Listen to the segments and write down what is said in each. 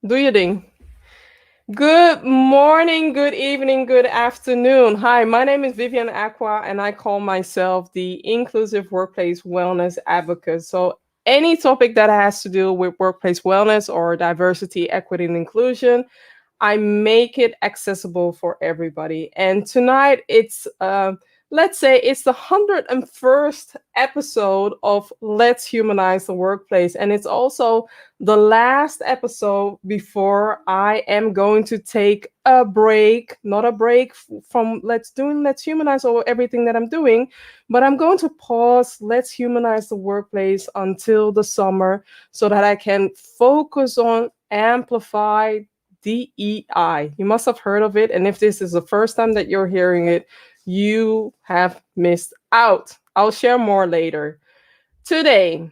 Do your thing. Good morning, good evening, good afternoon. Hi, my name is Vivian Acquah, and I call myself the Inclusive Workplace Wellness Advocate. So, any topic that has to do with workplace wellness or diversity, equity, and inclusion, I make it accessible for everybody. And tonight let's say it's the 101st episode of Let's Humanize the Workplace. And it's also the last episode before I am going to take a break, not a break from Let's Humanize or everything that I'm doing, but I'm going to pause Let's Humanize the Workplace until the summer so that I can focus on Amplify DEI. You must have heard of it. And if this is the first time that you're hearing it, you have missed out. I'll share more later. Today,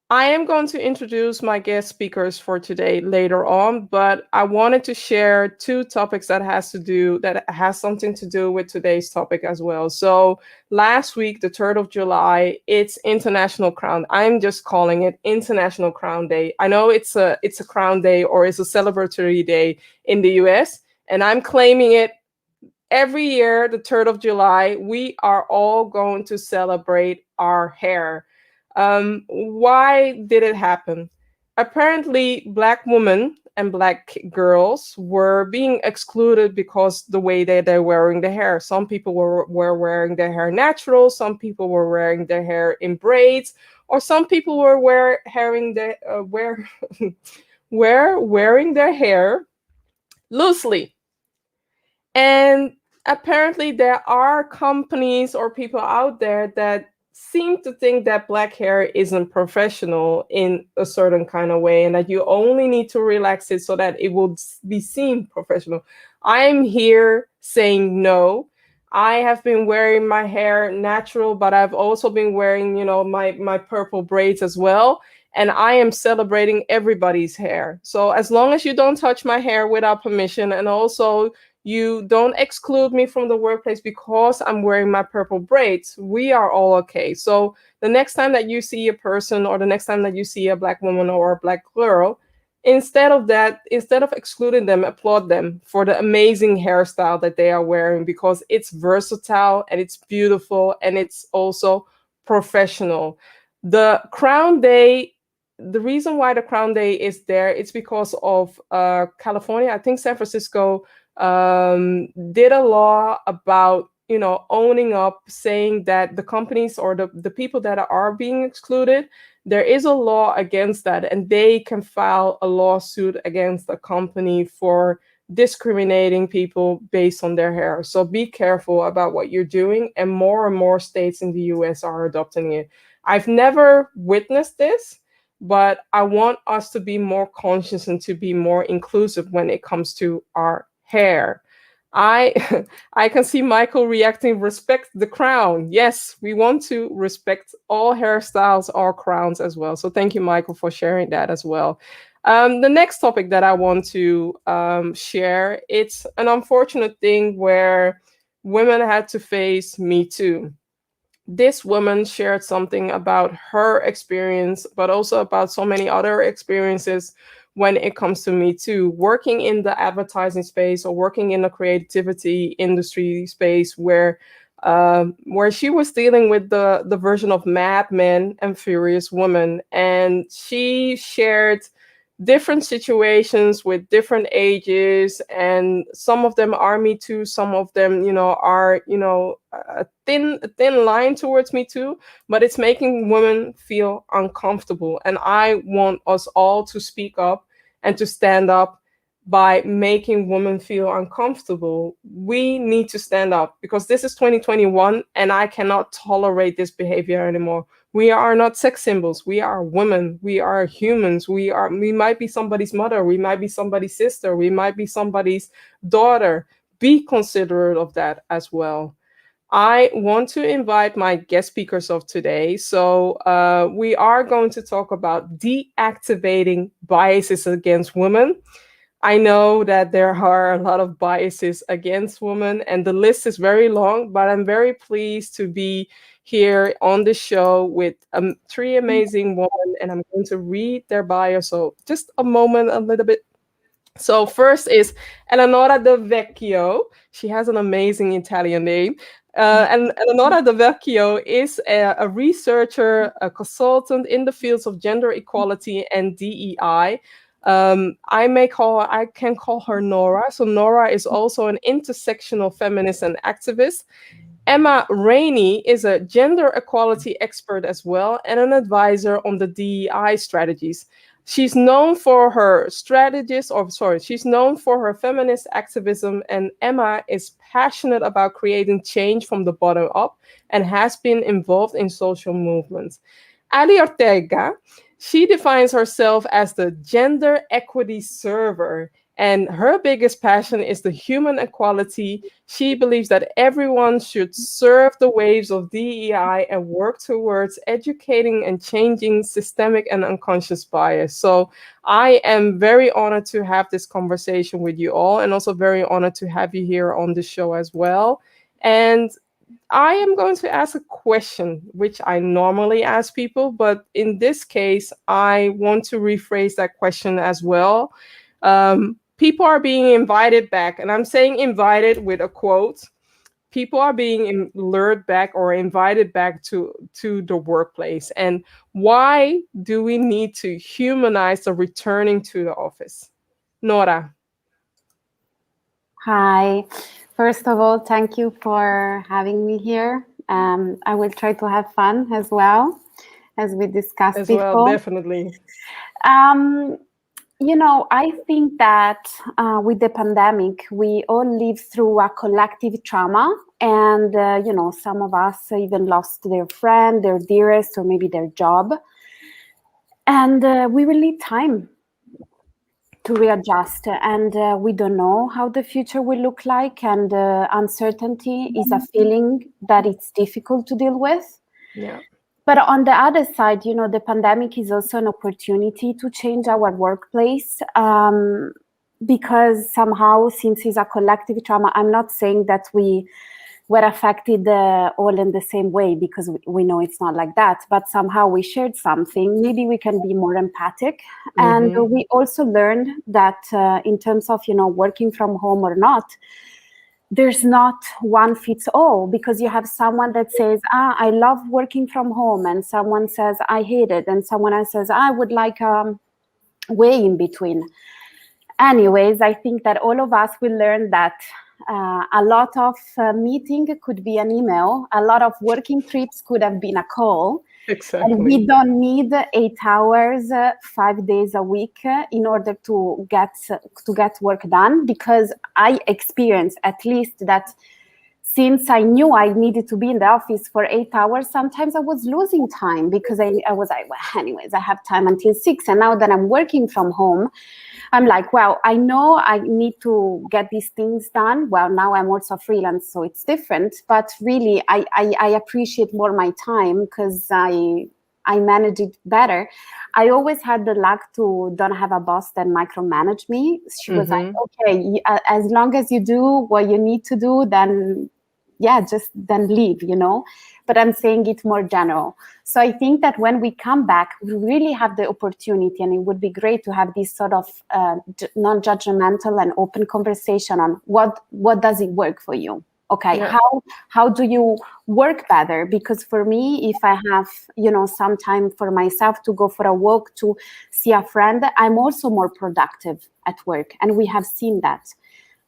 I am going to introduce my guest speakers for today later on, but I wanted to share two topics that has something to do with today's topic as well. So last week, the 3rd of July, it's International Crown. I'm just calling it International Crown Day. I know it's a crown day or it's a celebratory day in the US, and I'm claiming it every year, the 3rd of July, we are all going to celebrate our hair. Why did it happen? Apparently, Black women and Black girls were being excluded because the way that they're wearing the hair. Some people were wearing their hair natural, some people were wearing their hair in braids, or some people were wearing their hair loosely. And apparently, there are companies or people out there that seem to think that Black hair isn't professional in a certain kind of way and that you only need to relax it so that it will be seen professional. I'm here saying no. I have been wearing my hair natural, but I've also been wearing, my purple braids as well. And I am celebrating everybody's hair. So as long as you don't touch my hair without permission, and also you don't exclude me from the workplace because I'm wearing my purple braids, we are all okay. So the next time that you see a person or the next time that you see a Black woman or a Black girl, instead of excluding them, applaud them for the amazing hairstyle that they are wearing, because it's versatile and it's beautiful and it's also professional. The reason why the Crown Day is there, it's because of California. I think San Francisco did a law about owning up, saying that the companies or the people that are being excluded, there is a law against that, and they can file a lawsuit against a company for discriminating people based on their hair. So be careful about what you're doing, and more states in the US are adopting it. I've never witnessed this, but I want us to be more conscious and to be more inclusive when it comes to our hair. I I can see Michael reacting. Respect the crown. Yes, we want to respect all hairstyles, all crowns as well. So thank you, Michael, for sharing that as well. The next topic that I want to share, it's an unfortunate thing where women had to face Me Too. This woman shared something about her experience, but also about so many other experiences when it comes to Me Too, working in the advertising space or working in the creativity industry space, where she was dealing with the version of Mad Men and Furious Woman, and she shared different situations with different ages, and some of them are Me Too, some of them are a thin line towards Me Too, but it's making women feel uncomfortable, and I want us all to speak up and to stand up. By making women feel uncomfortable, we need to stand up, because this is 2021 and I cannot tolerate this behavior anymore. We are not sex symbols. We are women. We are humans. We might be somebody's mother. We might be somebody's sister. We might be somebody's daughter. Be considerate of that as well. I want to invite my guest speakers of today. So, we are going to talk about deactivating biases against women. I know that there are a lot of biases against women, and the list is very long, but I'm very pleased to be here on the show with three amazing women, and I'm going to read their bio. So, just a moment, a little bit. So first is Eleonora Del Vecchio. She has an amazing Italian name. And Eleonora Del Vecchio is a researcher, a consultant in the fields of gender equality and DEI. I can call her Nora. So Nora is also an intersectional feminist and activist. Emma Rainey is a gender equality expert as well and an advisor on the DEI strategies. She's known for her she's known for her feminist activism, and Emma is passionate about creating change from the bottom up and has been involved in social movements. Ali Ortega, she defines herself as the gender equity server, and her biggest passion is the human equality. She believes that everyone should surf the waves of DEI and work towards educating and changing systemic and unconscious bias. So I am very honored to have this conversation with you all, and also very honored to have you here on the show as well. And I am going to ask a question, which I normally ask people, but in this case, I want to rephrase that question as well. People are being invited back, and I'm saying invited with a quote. People are being lured back or invited back to the workplace. And why do we need to humanize the returning to the office? Nora. Hi. First of all, thank you for having me here. I will try to have fun as well, as we discussed before. Well, definitely. I think that with the pandemic, we all lived through a collective trauma. And, some of us even lost their friend, their dearest, or maybe their job. And we will need time to readjust. And we don't know how the future will look like. And uncertainty is a feeling that it's difficult to deal with. Yeah. But on the other side, the pandemic is also an opportunity to change our workplace because somehow, since it's a collective trauma, I'm not saying that we were affected all in the same way, because we know it's not like that. But somehow we shared something. Maybe we can be more empathic. Mm-hmm. And we also learned that in terms of, working from home or not, there's not one fits all, because you have someone that says, I love working from home, and someone says, I hate it, and someone else says, I would like way in between. Anyways, I think that all of us will learn that a lot of meeting could be an email, a lot of working trips could have been a call. Exactly. And we don't need 8 hours, 5 days a week in order to get work done, because I experienced at least that since I knew I needed to be in the office for 8 hours, sometimes I was losing time, because I was like, well, anyways, I have time until 6. And now that I'm working from home, I'm like, well, I know I need to get these things done. Well, now I'm also freelance, so it's different. But really, I appreciate more my time, because I manage it better. I always had the luck to don't have a boss that micromanage me. She was like, okay, as long as you do what you need to do, then just then leave, But I'm saying it more general. So I think that when we come back, we really have the opportunity, and it would be great to have this sort of non-judgmental and open conversation on what does it work for you? Okay, yeah. How do you work better? Because for me, if I have, some time for myself to go for a walk, to see a friend, I'm also more productive at work. And we have seen that.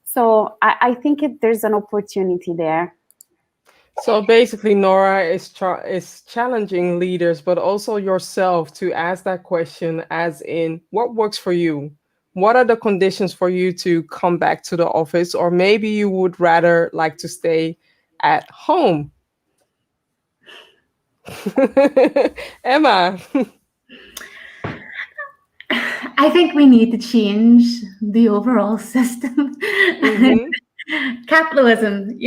So I think there's an opportunity there. So basically, Nora is challenging leaders, but also yourself, to ask that question, as in, what works for you? What are the conditions for you to come back to the office? Or maybe you would rather like to stay at home. Emma. I think we need to change the overall system. Mm-hmm. Capitalism,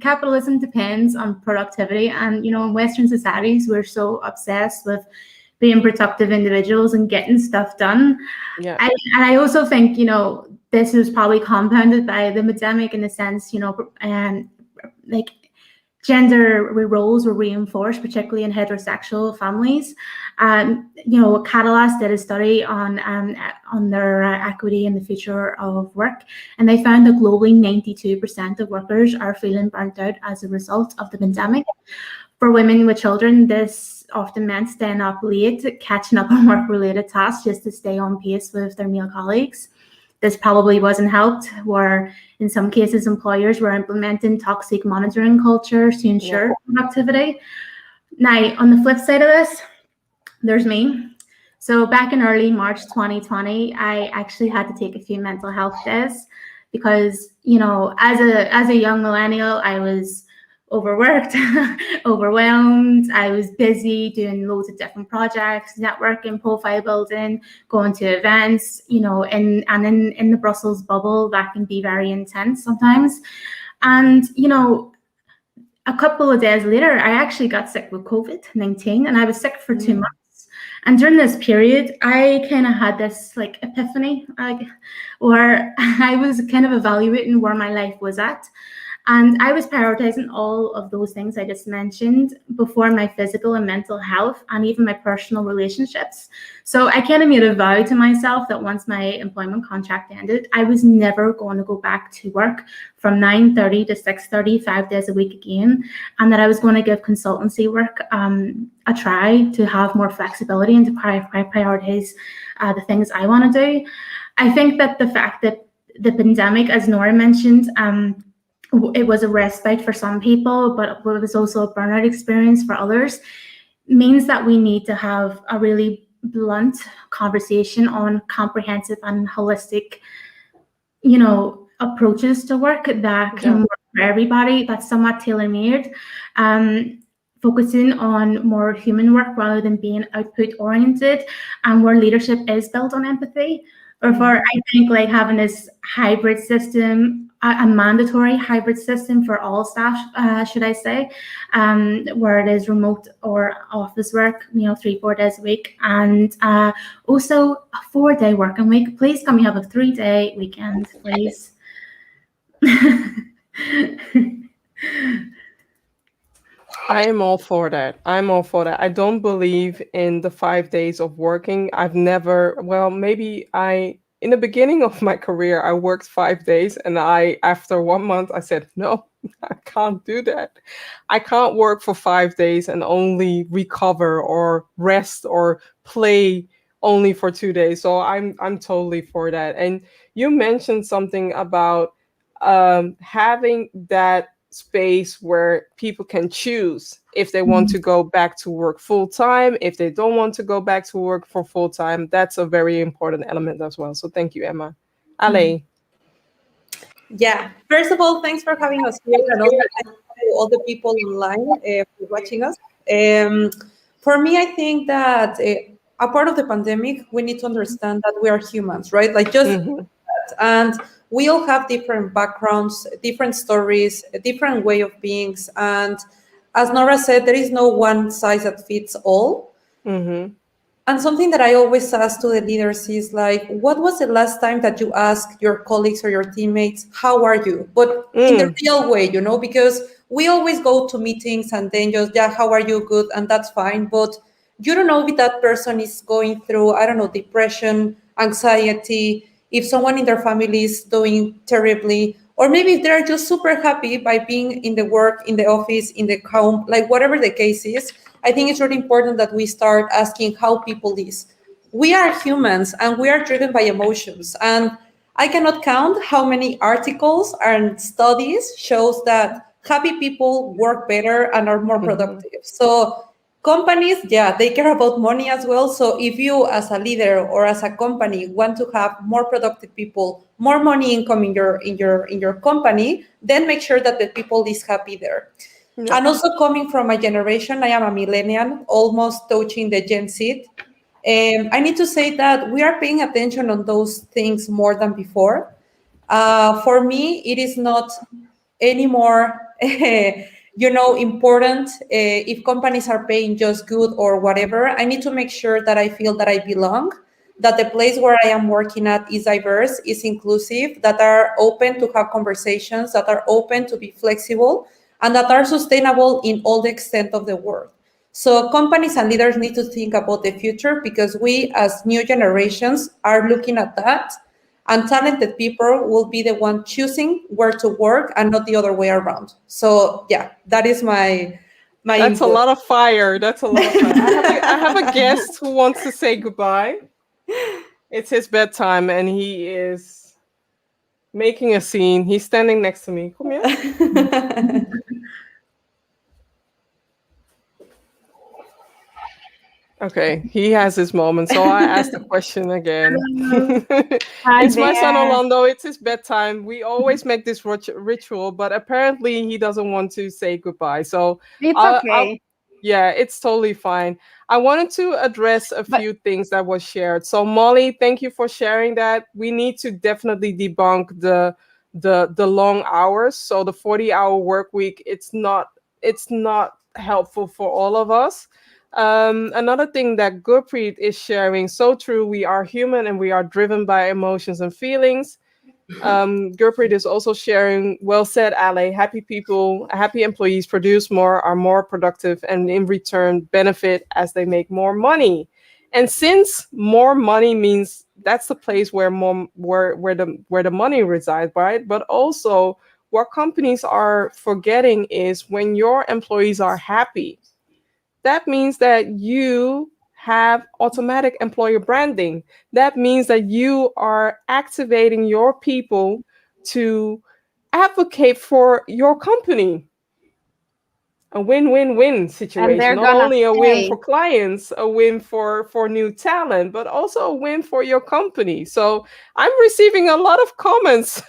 capitalism depends on productivity, and in Western societies we're so obsessed with being productive individuals and getting stuff done. Yeah. And I also think this is probably compounded by the pandemic, in the sense like gender roles were reinforced, particularly in heterosexual families. Catalyst did a study on their equity in the future of work, and they found that globally 92% of workers are feeling burnt out as a result of the pandemic. For women with children, this often meant staying up late, catching up on work-related tasks just to stay on pace with their male colleagues. This probably wasn't helped, where in some cases employers were implementing toxic monitoring cultures to ensure productivity. Now, on the flip side of this, there's me. So back in early March 2020, I actually had to take a few mental health days because, as a young millennial, I was overworked, overwhelmed. I was busy doing loads of different projects, networking, profile building, going to events, in the Brussels bubble, that can be very intense sometimes. And, a couple of days later, I actually got sick with COVID-19, and I was sick for 2 months. And during this period, I kind of had this epiphany, where I was kind of evaluating where my life was at. And I was prioritizing all of those things I just mentioned before my physical and mental health and even my personal relationships. So I kind of made a vow to myself that once my employment contract ended, I was never going to go back to work from 9:30 to 6:30, 5 days a week again, and that I was going to give consultancy work a try to have more flexibility and to prioritize the things I want to do. I think that the fact that the pandemic, as Nora mentioned, it was a respite for some people, but it was also a burnout experience for others, means that we need to have a really blunt conversation on comprehensive and holistic, approaches to work that can work for everybody, that's somewhat tailor-made, focusing on more human work rather than being output-oriented, and where leadership is built on empathy. Or I think having this hybrid system, a mandatory hybrid system for all staff, should I say, where it is remote or office work, 3-4 days a week, and also a 4-day working week. Please can we have a 3-day weekend, please? I am all for that. I don't believe in the 5 days of working. I've never, in the beginning of my career, I worked 5 days, and after 1 month, I said, no, I can't do that. I can't work for 5 days and only recover or rest or play only for 2 days. So I'm totally for that. And you mentioned something about having that space where people can choose if they want to go back to work full time, if they don't want to go back to work for full time. That's a very important element as well. So thank you, Emma. Ale. Yeah, first of all, thanks for having us here, and also thank you to all the people online for watching us. For me, I think that a part of the pandemic, we need to understand that we are humans, right? And we all have different backgrounds, different stories, a different way of being. And as Nora said, there is no one size that fits all. And something that I always ask to the leaders is what was the last time that you asked your colleagues or your teammates, how are you? But in the real way, because we always go to meetings and then just, how are you? Good. And that's fine. But you don't know if that person is going through, depression, anxiety, if someone in their family is doing terribly, or maybe if they're just super happy by being in the work, in the office, in the home, whatever the case is. I think it's really important that we start asking how people is. We are humans and we are driven by emotions. And I cannot count how many articles and studies shows that happy people work better and are more productive. So companies, they care about money as well. So if you as a leader or as a company want to have more productive people, more money income in your company, then make sure that the people is happy there. Yeah. And also coming from a generation, I am a millennial, almost touching the Gen Z. I need to say that we are paying attention on those things more than before. For me, it is not anymore important if companies are paying just good or whatever. I need to make sure that I feel that I belong, that the place where I am working at is diverse, is inclusive, that are open to have conversations, that are open to be flexible. and that are sustainable in all the extent of the world. So companies and leaders need to think about the future, because we as new generations are looking at that, and talented people will be the one choosing where to work and not the other way around. So yeah, that is my That's input. a lot of fire. That's a lot of fire. I have a guest who wants to say goodbye. It's his bedtime and he is making a scene. He's standing next to me. Come here. Okay, he has his moment, so I asked the question again. Hi It's my son there. Orlando. It's his bedtime. We always make this ritual, but apparently he doesn't want to say goodbye. So It's I'll, okay. yeah, it's totally fine. I wanted to address a few things that was shared. So Molly, thank you for sharing that. We need to definitely debunk the long hours. So the 40-hour work week, it's not helpful for all of us. Another thing that Gurpreet is sharing, so true. We are human and we are driven by emotions and feelings. Gurpreet is also sharing, well said, Ale. Happy people, happy employees produce more, are more productive, and in return benefit as they make more money. And since more money means that's the place where the money resides, right? But also what companies are forgetting is when your employees are happy, that means that you have automatic employer branding. That means that you are activating your people to advocate for your company. A win-win-win situation. Not only a win for clients, a win for new talent, but also a win for your company. So I'm receiving a lot of comments.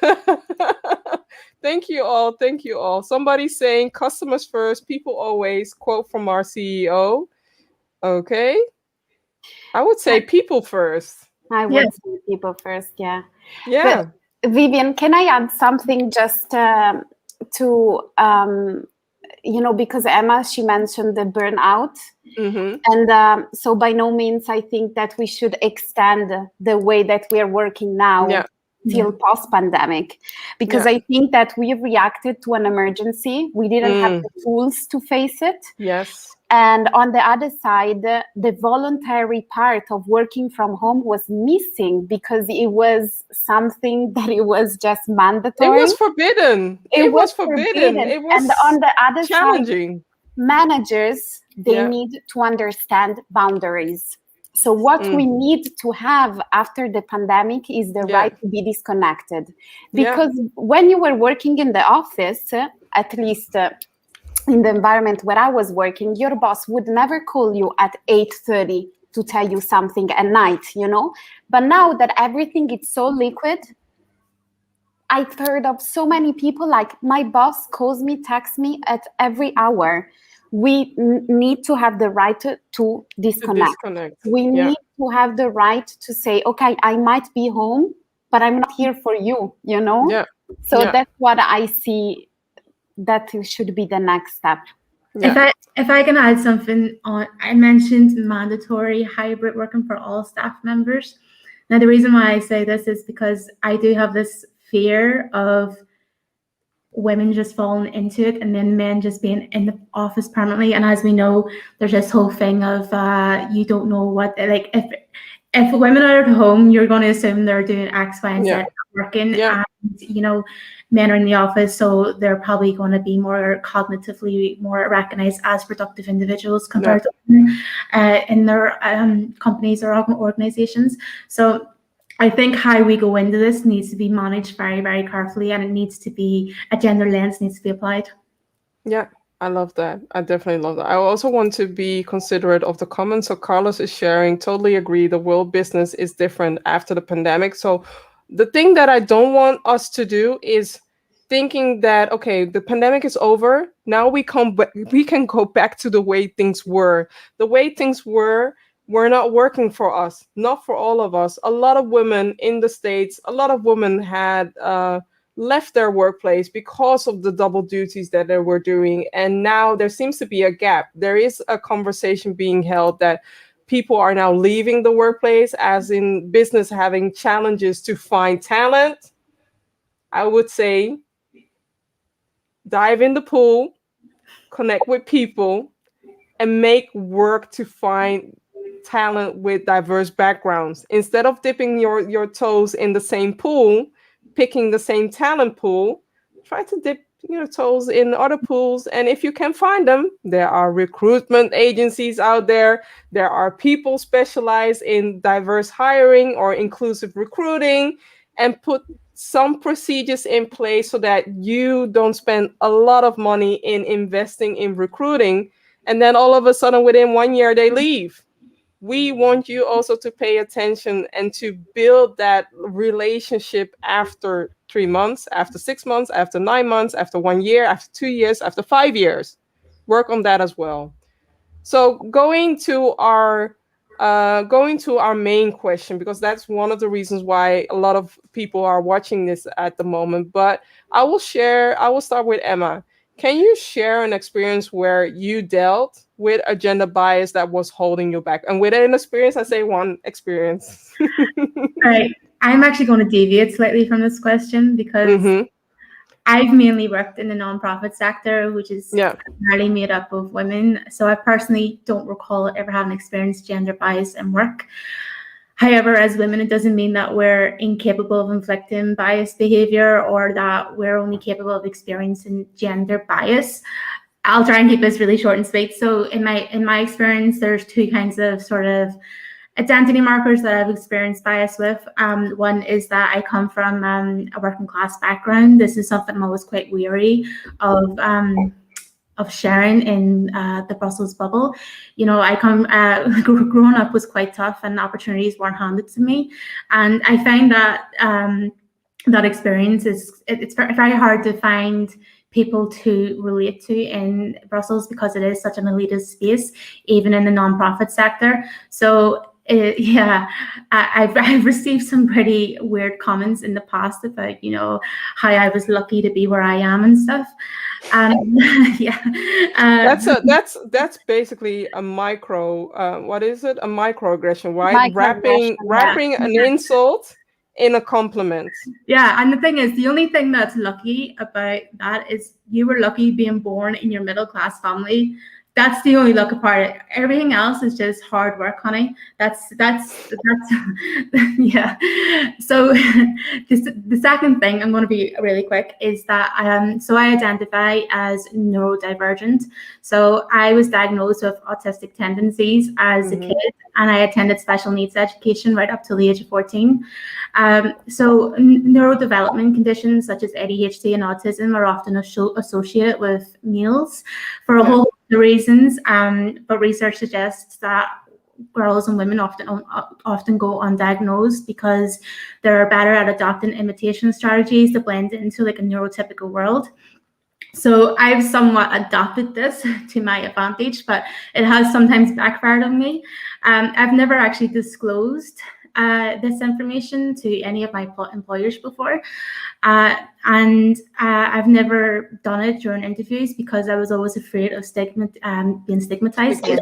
Thank you all. Thank you all. Somebody saying customers first, people always, quote from our CEO. Okay. I would say people first. I would say people first, yeah. Yeah. But Vivian, can I add something just to, because Emma, she mentioned the burnout. Mm-hmm. And so by no means, I think that we should extend the way that we are working now till post-pandemic, because I think that we reacted to an emergency. We didn't have the tools to face it. Yes. And on the other side, the voluntary part of working from home was missing, because it was something that it was just mandatory. It was forbidden. It was forbidden. It was and on the other challenging. side, managers, they need to understand boundaries. So what we need to have after the pandemic is the right to be disconnected. Because when you were working in the office, at least in the environment where I was working, your boss would never call you at 8:30 to tell you something at night, But now that everything is so liquid, I've heard of so many people like, my boss calls me, texts me at every hour. We need to have the right to disconnect. We need to have the right to say, okay, I might be home, but I'm not here for you, So that's what I see. That should be the next step. If I can add something on, I mentioned mandatory hybrid working for all staff members. Now, the reason why I say this is because I do have this fear of women just falling into it and then men just being in the office permanently. And as we know, there's this whole thing of you don't know what, like, if women are at home, you're going to assume they're doing X, Y, and Z working, and men are in the office, so they're probably going to be more cognitively more recognized as productive individuals compared to women in their companies or organizations. So I think how we go into this needs to be managed very, very carefully, and it needs to be a gender lens needs to be applied. Yeah. I love that. I definitely love that. I also want to be considerate of the comments. So Carlos is sharing, totally agree. The world business is different after the pandemic. So the thing that I don't want us to do is thinking that, okay, the pandemic is over. Now we can go back to the way things were. The way things were not working for us, not for all of us. A lot of women in the States, a lot of women had left their workplace because of the double duties that they were doing. And now there seems to be a gap. There is a conversation being held that people are now leaving the workplace, as in business having challenges to find talent. I would say dive in the pool, connect with people, and make work to find talent with diverse backgrounds. Instead of dipping your toes in the same pool, picking the same talent pool, try to dip your toes in other pools. And if you can find them, there are recruitment agencies out there. There are people specialized in diverse hiring or inclusive recruiting, and put some procedures in place so that you don't spend a lot of money in investing in recruiting. And then all of a sudden, within 1 year, they leave. We want you also to pay attention and to build that relationship after 3 months, after 6 months, after 9 months, after 1 year, after 2 years, after 5 years. Work on that as well. So going to our main question, because that's one of the reasons why a lot of people are watching this at the moment. But I will start with Emma. Can you share an experience where you dealt with a gender bias that was holding you back? And with an experience, I say one experience. Right. I'm actually going to deviate slightly from this question because I've mainly worked in the nonprofit sector, which is primarily made up of women. So I personally don't recall ever having experienced gender bias in work. However, as women, it doesn't mean that we're incapable of inflicting biased behavior or that we're only capable of experiencing gender bias. I'll try and keep this really short and sweet. So in my experience, there's two kinds of sort of identity markers that I've experienced bias with. One is that I come from a working class background. This is something I'm always quite weary of sharing in the Brussels bubble. You know, I come growing up was quite tough, and opportunities weren't handed to me, and I find that that experience it's very hard to find people to relate to in Brussels because it is such an elitist space, even in the nonprofit sector. So I've received some pretty weird comments in the past about, you know, how I was lucky to be where I am and stuff. That's basically a micro. What is it? A microaggression, right? Wrapping an insult in a compliment. Yeah, and the thing is, the only thing that's lucky about that is you were lucky being born in your middle class family. That's the only lucky part. Everything else is just hard work, honey. That's yeah. So the second thing, I'm going to be really quick, is that so I identify as neurodivergent. So I was diagnosed with autistic tendencies as a kid, and I attended special needs education right up till the age of 14. So neurodevelopment conditions such as ADHD and autism are often associated with males for a whole the reasons, but research suggests that girls and women often go undiagnosed because they're better at adopting imitation strategies to blend into like a neurotypical world. So I've somewhat adopted this to my advantage, but it has sometimes backfired on me. I've never actually disclosed this information to any of my employers before. And I've never done it during interviews because I was always afraid of being stigmatized. It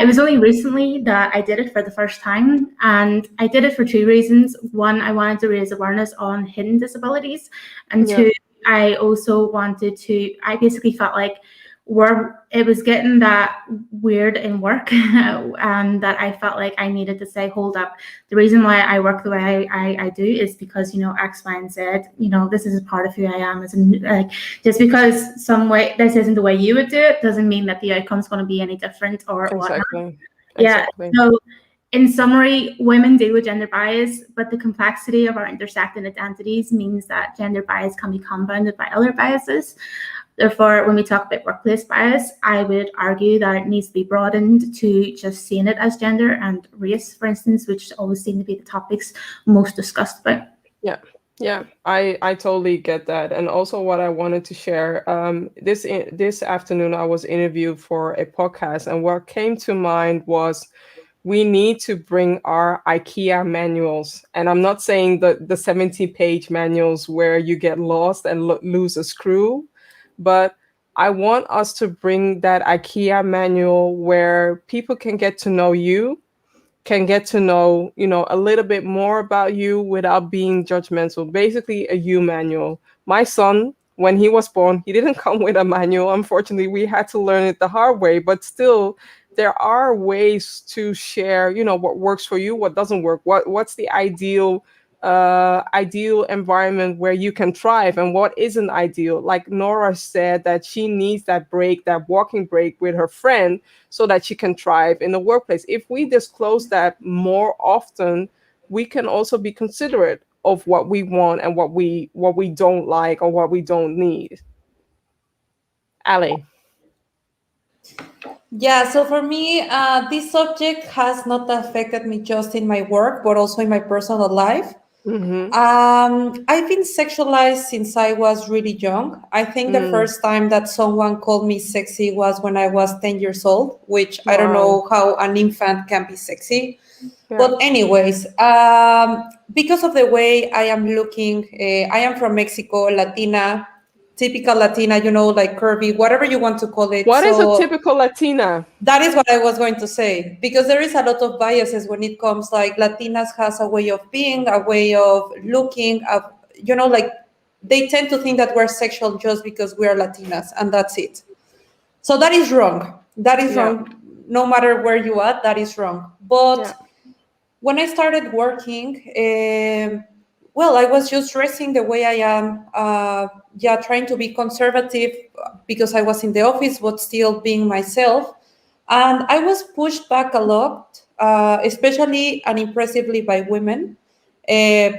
was only recently that I did it for the first time, and I did it for two reasons. One, I wanted to raise awareness on hidden disabilities, and two, I also wanted to, I basically felt like where it was getting that weird in work and that I felt like I needed to say, hold up, the reason why I work the way I do is because, you know, X, Y, and Z, you know, this is a part of who I am. Like, just because some way this isn't the way you would do it doesn't mean that the outcome's going to be any different or whatnot. Yeah. So in summary, women deal with gender bias, but the complexity of our intersecting identities means that gender bias can be compounded by other biases. Therefore, when we talk about workplace bias, I would argue that it needs to be broadened to just seeing it as gender and race, for instance, which always seem to be the topics most discussed about. Yeah, I totally get that. And also what I wanted to share, this afternoon, I was interviewed for a podcast, and what came to mind was we need to bring our IKEA manuals. And I'm not saying the 70-page manuals where you get lost and lose a screw, but I want us to bring that IKEA manual where people can get to know you, can get to know, you know, a little bit more about you without being judgmental. Basically a you manual. My son when he was born. He didn't come with a manual. Unfortunately, we had to learn it the hard way, but still, there are ways to share, what works for you, what doesn't work, what's the ideal environment where you can thrive, and what isn't ideal. Like Nora said, that she needs that break, that walking break with her friend, so that she can thrive in the workplace. If we disclose that more often, we can also be considerate of what we want and what we don't like or what we don't need. Ali. Yeah, so for me, this subject has not affected me just in my work, but also in my personal life. Mm-hmm. I've been sexualized since I was really young. I think the first time that someone called me sexy was when I was 10 years old, which I don't know how an infant can be sexy. Yeah. But anyways, because of the way I am looking, I am from Mexico, Latina, typical Latina, like curvy, whatever you want to call it. What is a typical Latina? That is what I was going to say, because there is a lot of biases when it comes, like Latinas has a way of being, a way of looking, like they tend to think that we're sexual just because we are Latinas, and that's it. So that is wrong. That is wrong. No matter where you are, that is wrong. But when I started working, I was just dressing the way I am, trying to be conservative because I was in the office, but still being myself. And I was pushed back a lot, especially and impressively by women,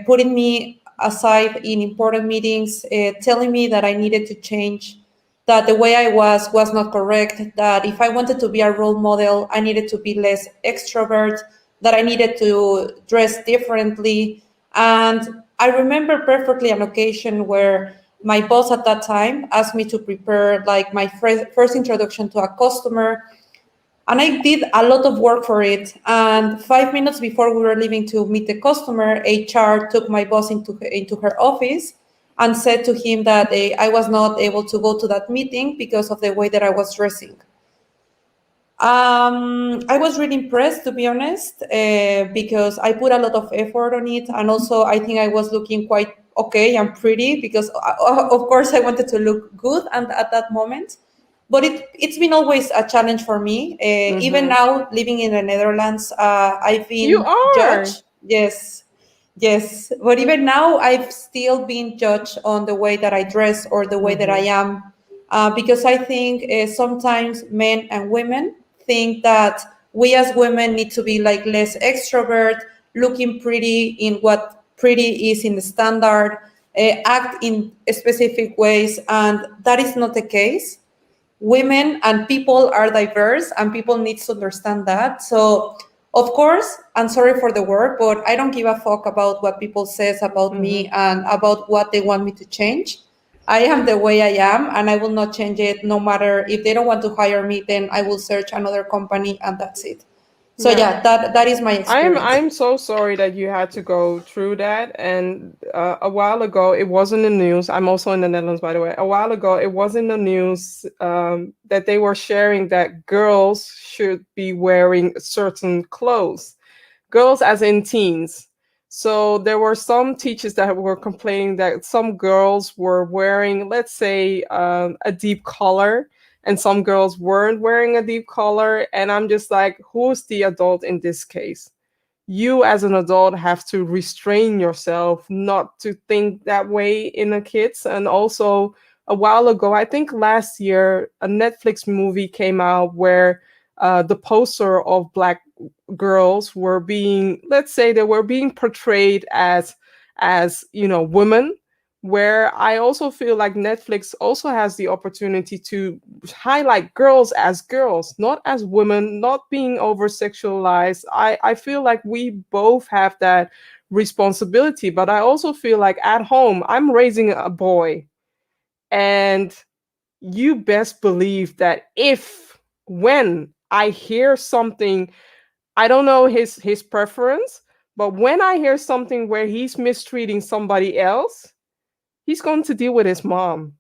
putting me aside in important meetings, telling me that I needed to change, that the way I was not correct, that if I wanted to be a role model, I needed to be less extrovert, that I needed to dress differently. And I remember perfectly an occasion where my boss at that time asked me to prepare like my first introduction to a customer. And I did a lot of work for it. And 5 minutes before we were leaving to meet the customer, HR took my boss into her office and said to him that I was not able to go to that meeting because of the way that I was dressing. I was really impressed, to be honest, because I put a lot of effort on it. And also, I think I was looking quite okay and pretty because, of course, I wanted to look good at that moment. But it's been always a challenge for me. Even now, living in the Netherlands, I've been judged. Yes. But even now, I've still been judged on the way that I dress or the way that I am. Because I think sometimes men and women think that we as women need to be like less extrovert, looking pretty in what pretty is in the standard, act in specific ways. And that is not the case. Women and people are diverse and people need to understand that. So, of course, I'm sorry for the word, but I don't give a fuck about what people says about me and about what they want me to change. I am the way I am and I will not change it no matter if they don't want to hire me, then I will search another company and that's it. So that is my experience. I'm so sorry that you had to go through that. And a while ago, it was in the news. I'm also in the Netherlands, by the way. A while ago, it was in the news that they were sharing that girls should be wearing certain clothes. Girls as in teens. So there were some teachers that were complaining that some girls were wearing, let's say, a deep collar, and some girls weren't wearing a deep collar. And I'm just like, who's the adult in this case? You as an adult have to restrain yourself not to think that way in the kids. And also a while ago, I think last year, a Netflix movie came out where the poster of Black girls were being, let's say, they were being portrayed as women, where I also feel like Netflix also has the opportunity to highlight girls as girls, not as women, not being over sexualized. I feel like we both have that responsibility, but I also feel like at home, I'm raising a boy, and you best believe that when I hear something, I don't know his preference, but when I hear something where he's mistreating somebody else, he's going to deal with his mom.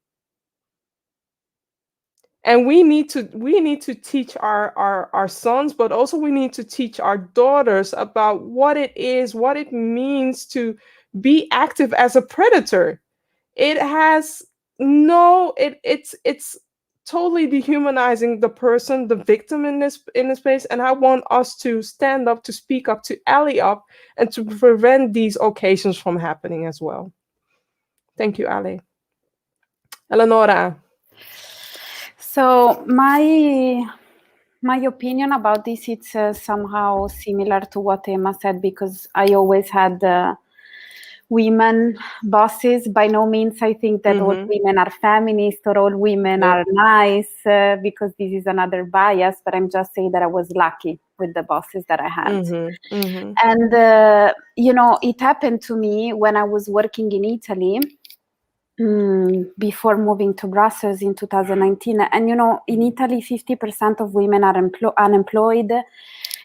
And we need to teach our sons, but also we need to teach our daughters about what it means to be active as a predator. It has no, it's totally dehumanizing the person, the victim in this space. And I want us to stand up, to speak up, to ally up, and to prevent these occasions from happening as well. Thank you, Ali. Eleonora. So my opinion about this, it's somehow similar to what Emma said, because I always had women bosses. By no means I think that all women are feminist or all women are nice, because this is another bias, but I'm just saying that I was lucky with the bosses that I had. And, you know, it happened to me when I was working in Italy, before moving to Brussels in 2019. And, you know, in Italy, 50% of women are unemployed.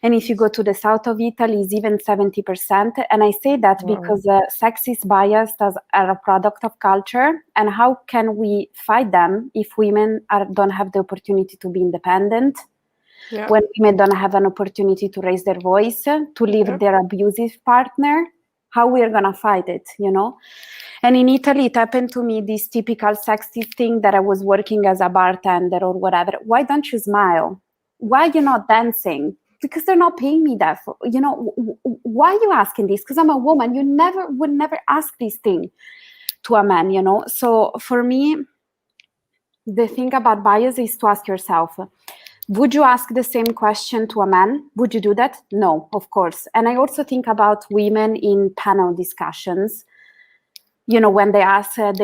And if you go to the south of Italy, it's even 70%. And I say that because sexist bias are a product of culture. And how can we fight them if women don't have the opportunity to be independent? When women don't have an opportunity to raise their voice, to leave their abusive partner, how we are going to fight it, you know? And in Italy, it happened to me, this typical sexist thing that I was working as a bartender or whatever. Why don't you smile? Why you're not dancing? Because they're not paying me that for, you know, why are you asking this? Because I'm a woman. You would never ask this thing to a man, you know? So for me, the thing about bias is to ask yourself, would you ask the same question to a man? Would you do that? No, of course. And I also think about women in panel discussions. You know, when they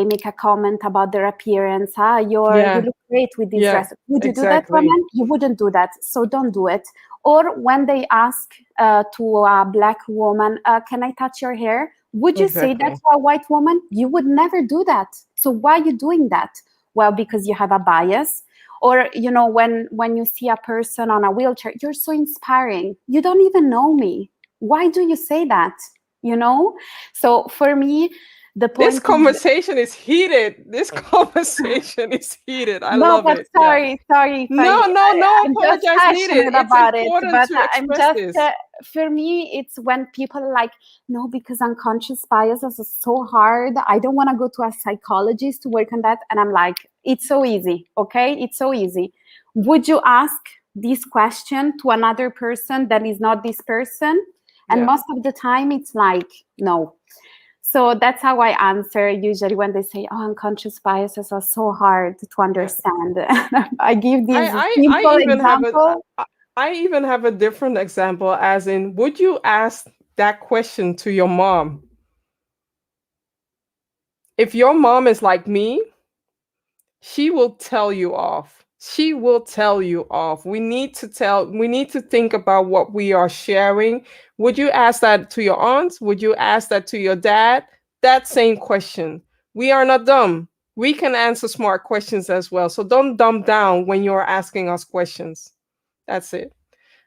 make a comment about their appearance, you look great with this dress. Would you do that for a man? You wouldn't do that, so don't do it. Or when they ask to a black woman, can I touch your hair? Would you say that to a white woman? You would never do that. So why are you doing that? Well, because you have a bias. Or, you know, when you see a person on a wheelchair, you're so inspiring. You don't even know me. Why do you say that? You know? So for me, this conversation is heated. This conversation is heated. I love it. Sorry. No, apologize needed. It's about important but to express this. For me, it's when people are like, no, because unconscious biases is so hard. I don't want to go to a psychologist to work on that. And I'm like, it's so easy, okay? It's so easy. Would you ask this question to another person that is not this person? And most of the time, it's like, no. So that's how I answer usually when they say, oh, unconscious biases are so hard to understand. I give these simple examples. I even have a different example, as in, would you ask that question to your mom? If your mom is like me, she will tell you off. She will tell you off. We need to think about what we are sharing. Would you ask that to your aunts? Would you ask that to your dad? That same question. We are not dumb. We can answer smart questions as well. So don't dumb down when you're asking us questions. That's it.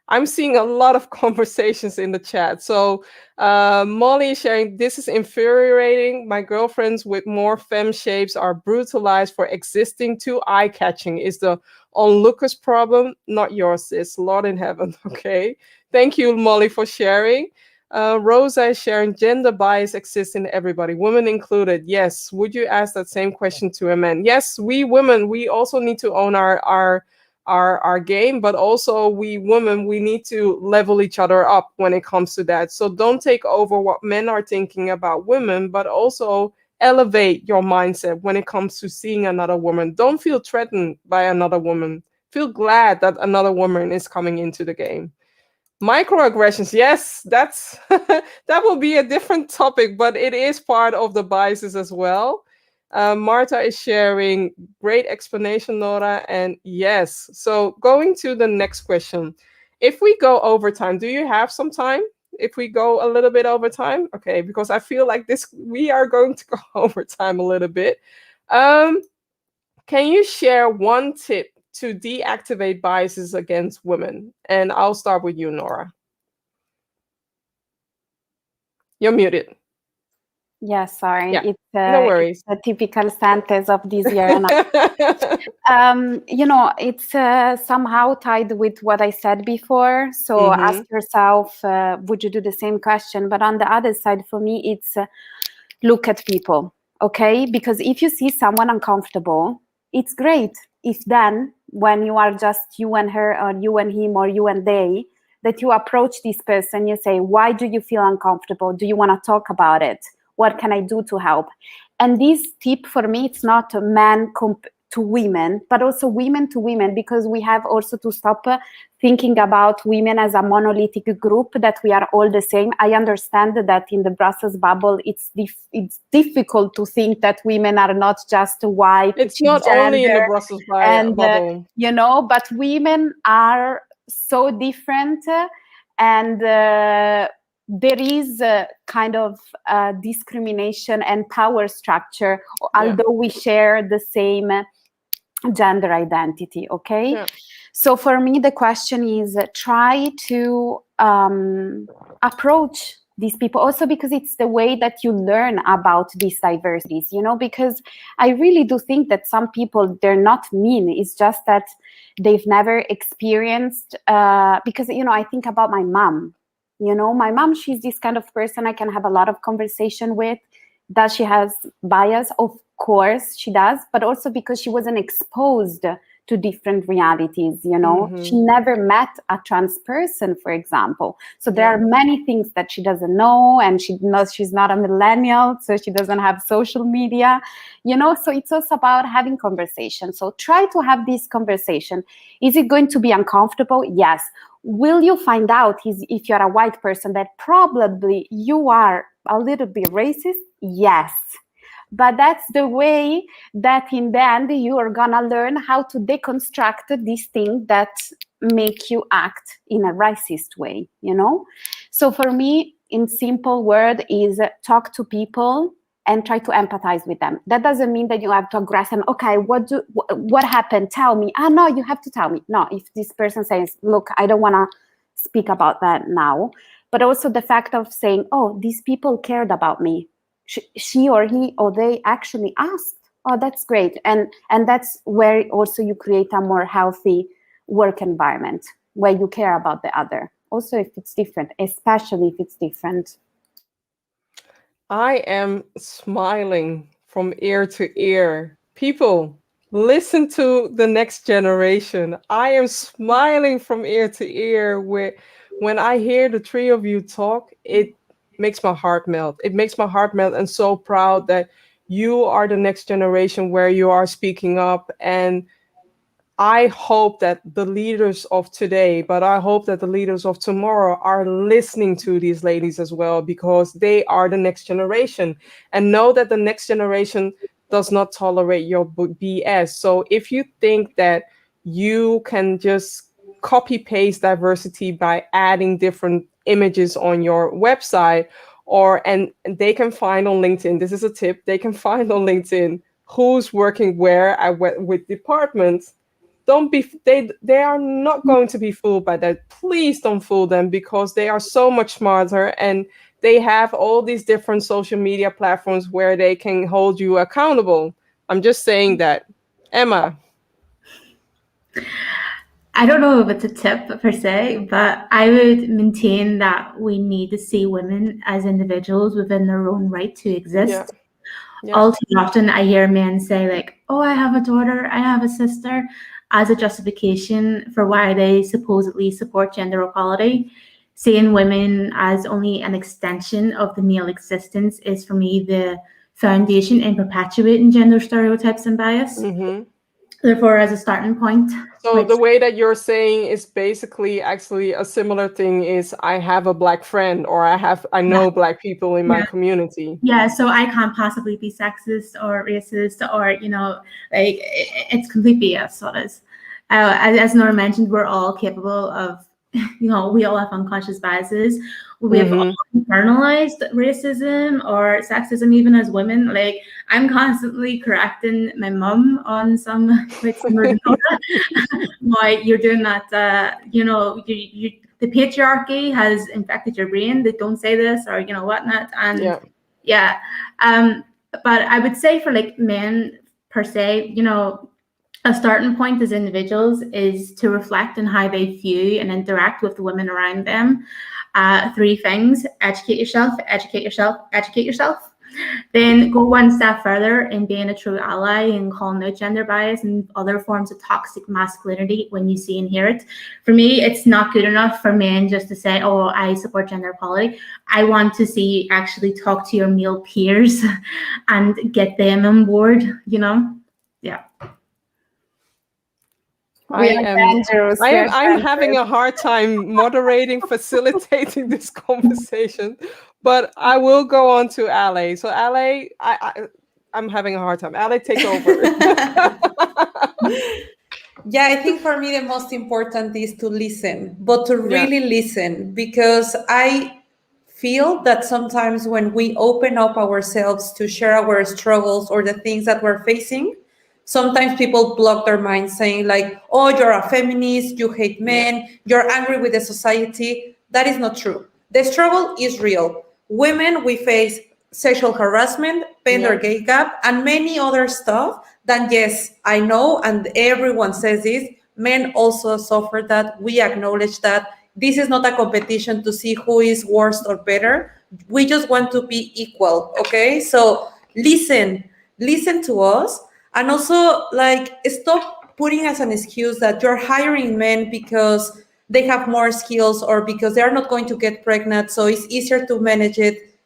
I'm seeing a lot of conversations in the chat. So Molly is sharing, this is infuriating. My girlfriends with more femme shapes are brutalized for existing too eye-catching. Is the onlookers problem, not yours, sis. Lord in heaven. Okay. Thank you, Molly, for sharing. Rosa is sharing, gender bias exists in everybody, women included. Yes. Would you ask that same question to a man? Yes, we women, we also need to own our game, but also we women, we need to level each other up when it comes to that. So don't take over what men are thinking about women, but also elevate your mindset when it comes to seeing another woman. Don't feel threatened by another woman. Feel glad that another woman is coming into the game. Microaggressions, yes, that's that will be a different topic, but it is part of the biases as well. Marta is sharing, great explanation, Nora, and yes. So going to the next question. If we go over time, do you have some time? If we go a little bit over time? Okay, because I feel like we are going to go over time a little bit. Can you share one tip to deactivate biases against women? And I'll start with you, Nora. You're muted. Yeah, sorry. Yeah, it's no worries. It's a typical sentence of this year. You know, it's somehow tied with what I said before. So ask yourself, would you do the same question? But on the other side, for me, it's look at people. okay? Because if you see someone uncomfortable, it's great if then, when you are just you and her, or you and him, or you and they, that you approach this person, you say, why do you feel uncomfortable? Do you want to talk about it? What can I do to help? And this tip for me, it's not men to women, but also women to women, because we have also to stop thinking about women as a monolithic group, that we are all the same. I understand that in the Brussels bubble, it's difficult to think that women are not just white. It's not only in the Brussels bubble. But women are so different, and there is a kind of discrimination and power structure, although we share the same gender identity, okay? Yeah. So for me, the question is try to approach these people, also because it's the way that you learn about these diversities, because I really do think that some people, they're not mean. It's just that they've never experienced, because, I think about my mom. My mom, she's this kind of person I can have a lot of conversation with. Does she has bias? Of course she does, but also because she wasn't exposed to different realities, She never met a trans person, for example. So there are many things that she doesn't know, and she knows she's not a millennial, so she doesn't have social media, so it's also about having conversation. So try to have this conversation. Is it going to be uncomfortable? Yes. Will you find out if you're a white person that probably you are a little bit racist? Yes. But that's the way that in the end you are gonna learn how to deconstruct these things that make you act in a racist way, So for me, in simple word, is talk to people and try to empathize with them. That doesn't mean that you have to aggress them. Okay, what happened? Tell me. No, you have to tell me. No, if this person says, look, I don't want to speak about that now. But also the fact of saying, oh, these people cared about me. She or he or they actually asked. Oh, that's great. And that's where also you create a more healthy work environment where you care about the other. Also, if it's different, especially if it's different. I am smiling from ear to ear. People, listen to the next generation. I am smiling from ear to ear. When I hear the three of you talk, it makes my heart melt. It makes my heart melt, and so proud that you are the next generation where you are speaking up. And I hope that the leaders of today, but I hope that the leaders of tomorrow are listening to these ladies as well, because they are the next generation. And know that the next generation does not tolerate your BS. So if you think that you can just copy paste diversity by adding different images on your website, and they can find on LinkedIn, this is a tip, they can find on LinkedIn who's working where with departments. They are not going to be fooled by that. Please don't fool them, because they are so much smarter, and they have all these different social media platforms where they can hold you accountable. I'm just saying that. Emma. I don't know if it's a tip per se, but I would maintain that we need to see women as individuals within their own right to exist. Yeah. All too often I hear men say like, oh, I have a daughter, I have a sister, as a justification for why they supposedly support gender equality. Seeing women as only an extension of the male existence is, for me, the foundation in perpetuating gender stereotypes and bias. Mm-hmm. Therefore, as a starting point. So the way that you're saying is basically actually a similar thing is, I have a Black friend, or I know Black people in my community. Yeah, so I can't possibly be sexist or racist, or, like, it's complete BS, so it is. As Nora mentioned, we're all capable of, we all have unconscious biases. We have all internalized racism or sexism, even as women. Like, I'm constantly correcting my mom on some, like, similar to Nora. Why you're doing that, the patriarchy has infected your brain, that don't say this, or, whatnot. And but I would say for, like, men per se, a starting point as individuals is to reflect on how they view and interact with the women around them. 3 things: educate yourself, educate yourself, educate yourself. Then go one step further in being a true ally and calling out gender bias and other forms of toxic masculinity when you see and hear it. For me, it's not good enough for men just to say, oh, I support gender equality. I want to see you actually talk to your male peers and get them on board, you know? Yeah. I'm having a hard time moderating, facilitating this conversation, but I will go on to Ale. So Ale, I'm having a hard time. Ale, take over. Yeah, I think for me the most important is to listen, but to really listen, because I feel that sometimes when we open up ourselves to share our struggles or the things that we're facing, sometimes people block their minds saying like, oh, you're a feminist, you hate men, you're angry with the society. That is not true. The struggle is real. Women, we face sexual harassment, gender gay gap, and many other stuff. Then yes, I know, and everyone says this, men also suffer that. We acknowledge that. This is not a competition to see who is worse or better. We just want to be equal, okay? So listen to us, and also like stop putting as an excuse that you're hiring men because they have more skills or because they're not going to get pregnant, so it's easier to manage it.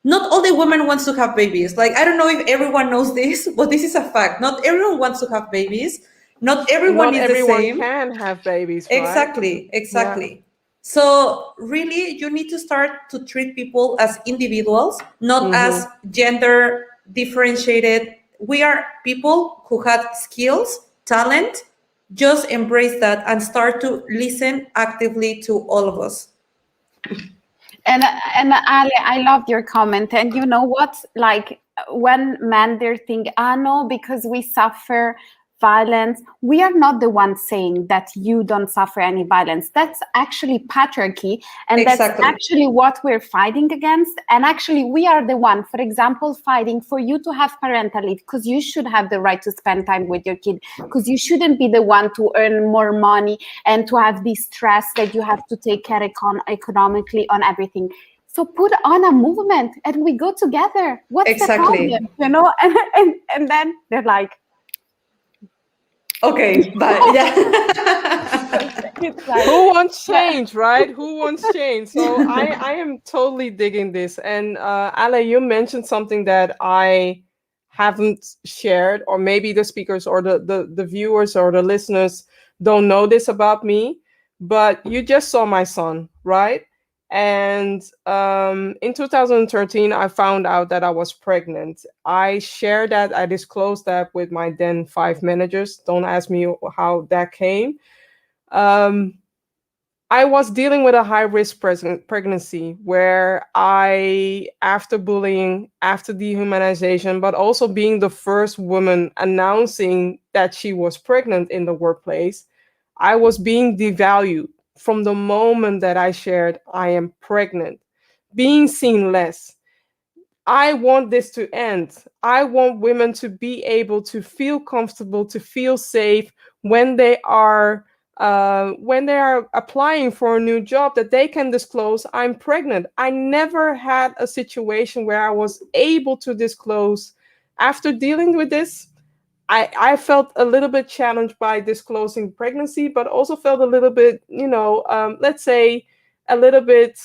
Not all the women wants to have babies. Like, I don't know if everyone knows this, but this is a fact. Not everyone wants to have babies. Not everyone is the same. Can have babies, right? Exactly. Yeah. So really, you need to start to treat people as individuals, not as gender differentiated. We are people who have skills, talent. Just embrace that and start to listen actively to all of us. And Ali, I loved your comment. And you know what? Like when men they think, no, because we suffer violence, we are not the ones saying that you don't suffer any violence. That's actually patriarchy, and that's actually what we're fighting against. And actually, we are the one, for example, fighting for you to have parental leave, because you should have the right to spend time with your kid, because you shouldn't be the one to earn more money and to have this stress that you have to take care economically on everything. So put on a movement and we go together. What's the problem? You know, and then they're like, okay, but yeah. Who wants change, right? Who wants change? So I am totally digging this. And Ale, you mentioned something that I haven't shared, or maybe the speakers or the viewers or the listeners don't know this about me, but you just saw my son, right? And in 2013, I found out that I was pregnant. I shared that, I disclosed that with my then 5 managers. Don't ask me how that came. I was dealing with a high-risk pregnancy where after bullying, after dehumanization, but also being the first woman announcing that she was pregnant in the workplace, I was being devalued from the moment that I shared I am pregnant, being seen less. I want this to end. I want women to be able to feel comfortable, to feel safe when they are applying for a new job, that they can disclose I'm pregnant. I never had a situation where I was able to disclose. After dealing with this, I felt a little bit challenged by disclosing pregnancy, but also felt a little bit, let's say a little bit,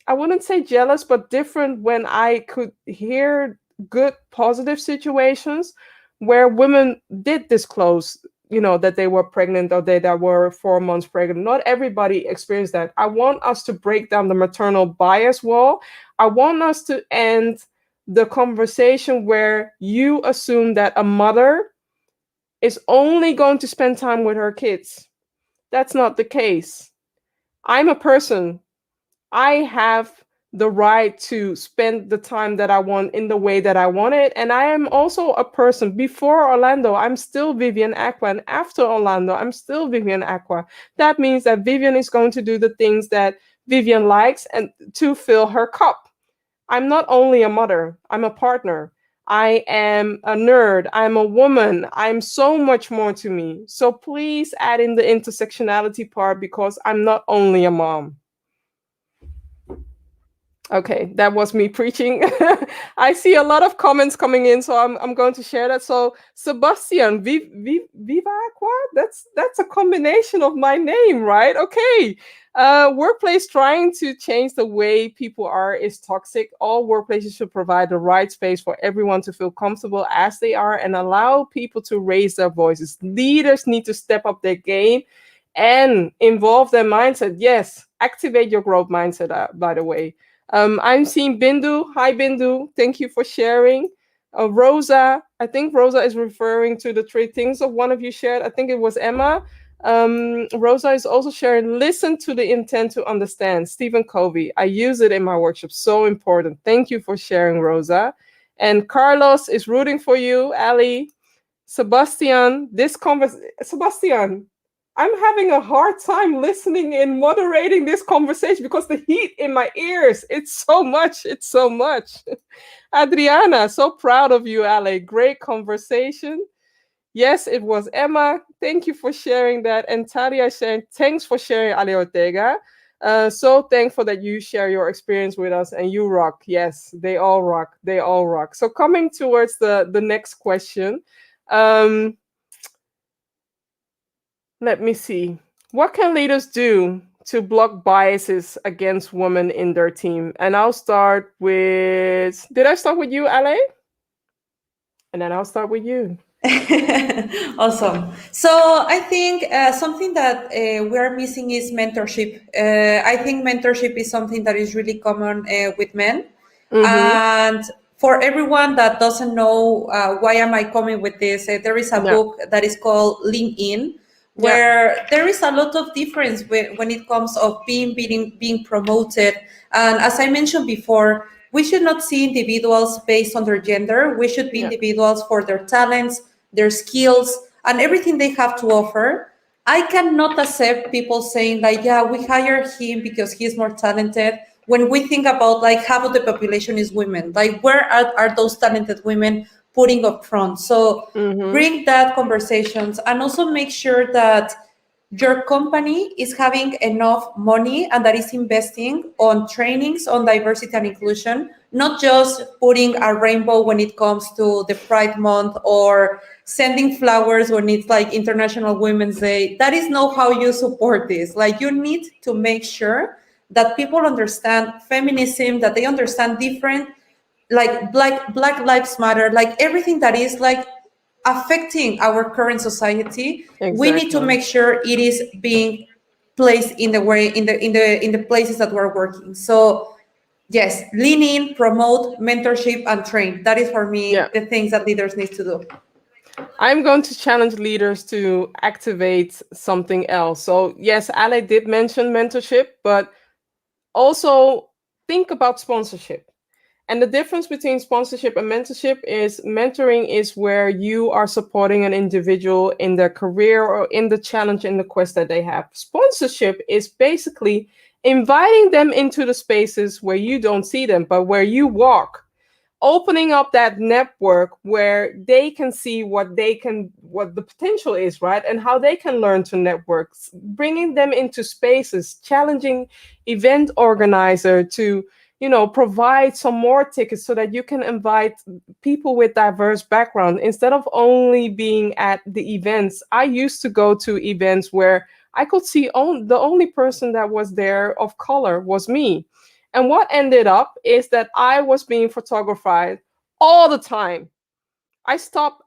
I wouldn't say jealous, but different when I could hear good, positive situations where women did disclose, that they were pregnant or that were 4 months pregnant. Not everybody experienced that. I want us to break down the maternal bias wall. I want us to end the conversation where you assume that a mother is only going to spend time with her kids. That's not the case. I'm a person. I have the right to spend the time that I want in the way that I want it. And I am also a person. Before Orlando, I'm still Vivian Acquah. And after Orlando, I'm still Vivian Acquah. That means that Vivian is going to do the things that Vivian likes and to fill her cup. I'm not only a mother, I'm a partner. I am a nerd. I'm a woman. I'm so much more to me. So please add in the intersectionality part, because I'm not only a mom. Okay, that was me preaching. I see a lot of comments coming in, so I'm going to share that. So Sebastian, Viva Acquah, that's a combination of my name, right? Okay. Workplace trying to change the way people are is toxic. All workplaces should provide the right space for everyone to feel comfortable as they are and allow people to raise their voices. Leaders need to step up their game and involve their mindset. Yes, activate your growth mindset, by the way. I'm seeing Bindu. Hi, Bindu. Thank you for sharing. Rosa, I think Rosa is referring to the three things of one of you shared. I think it was Emma. Rosa is also sharing, listen to the intent to understand. Stephen Covey. I use it in my workshop. So important. Thank you for sharing, Rosa. And Carlos is rooting for you, Ali. Sebastian, Sebastian, I'm having a hard time listening and moderating this conversation because the heat in my ears, it's so much. Adriana, so proud of you, Ale. Great conversation. Yes, it was Emma. Thank you for sharing that. And Talia saying, thanks for sharing, Ale Ortega. So thankful that you share your experience with us and you rock. Yes, they all rock. So coming towards the next question. Let me see. What can leaders do to block biases against women in their team? And I'll start with, did I start with you, Ale? And then I'll start with you. Awesome. So I think something that we're missing is mentorship. I think mentorship is something that is really common with men. And for everyone that doesn't know why am I coming with this, there is a book that is called Lean In, where there is a lot of difference when it comes of being promoted. And as I mentioned before, we should not see individuals based on their gender. We should be individuals for their talents, their skills, and everything they have to offer. I cannot accept people saying like, yeah, we hire him because he's more talented. When we think about like half of the population is women, like where are those talented women putting up front? So bring that conversations and also make sure that your company is having enough money and that is investing on trainings on diversity and inclusion, not just putting a rainbow when it comes to the Pride Month or sending flowers when it's like International Women's Day. That is not how you support this. Like you need to make sure that people understand feminism, that they understand different, like Black Lives Matter, like everything that is like affecting our current society. We need to make sure it is being placed in the way in the places that we're working. So yes, lean in, promote, mentorship, and train. That is for me the things that leaders need to do. I'm going to challenge leaders to activate something else. So yes, Ale did mention mentorship, but also think about sponsorship. And the difference between sponsorship and mentorship is mentoring is where you are supporting an individual in their career or in the challenge, in the quest that they have. Sponsorship is basically inviting them into the spaces where you don't see them, but where you walk. Opening up that network where they can see what the potential is, right? And how they can learn to network, bringing them into spaces, challenging event organizer to, provide some more tickets so that you can invite people with diverse background instead of only being at the events. I used to go to events where I could see the only person that was there of color was me. And what ended up is that I was being photographed all the time. I stopped